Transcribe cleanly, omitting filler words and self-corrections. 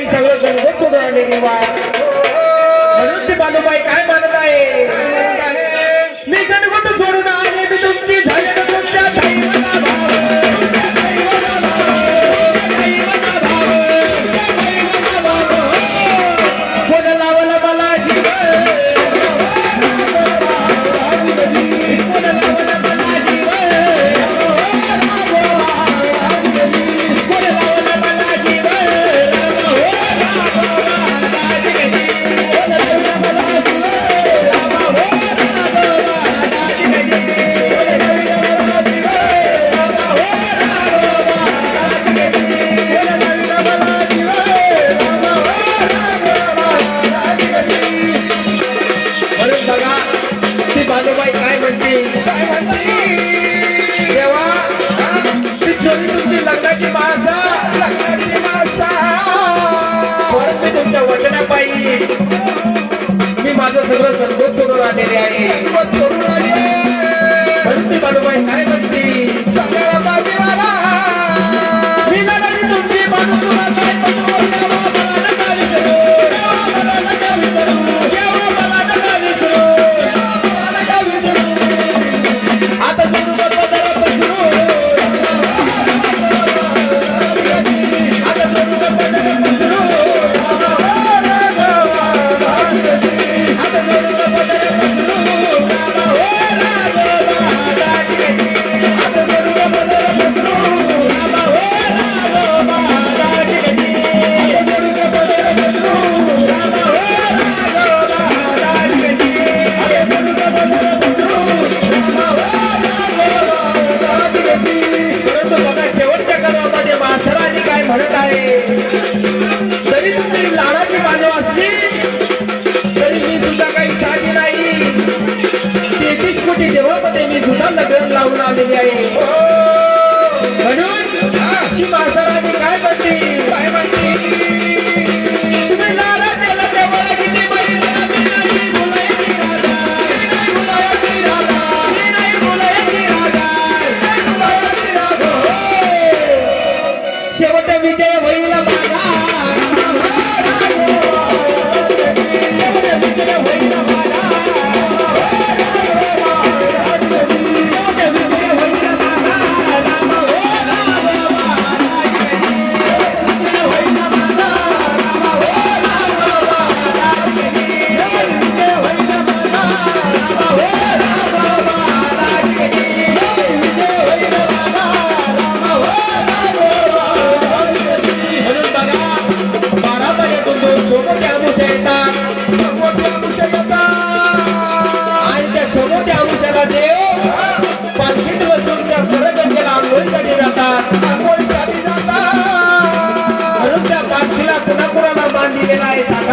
बाई सगळं गणगोत सोडून आलेली वा म्हणून ती बालूबाई काय म्हणत आहे मी गणगोत सोडून आले मी तुमची झाले तुमच्या दैवता भाव कोण लावला मला जीव बालूबाई काय म्हणते तेव्हा ती छोटी तुमची लग्नाची माणसा परत मी तुमच्या वचनापायी मी माझं सगळं संतोष सोडून आलेले आहे म्हणून ती बालूबाई काय म्हणते मी नाही तुमची माणूस म्हणत आहे तरी तुम्ही लाडाची बाजू असली तरी मी सुद्धा काही साधी नाही 33 कोटी देवामध्ये मी सुद्धा लग्न लावून आलेली आहे म्हणून अशी मास्तरांनी काय म्हणते तुम्ही लाडा केला तेव्हा किती शेवट विजय होईल माझा सोबत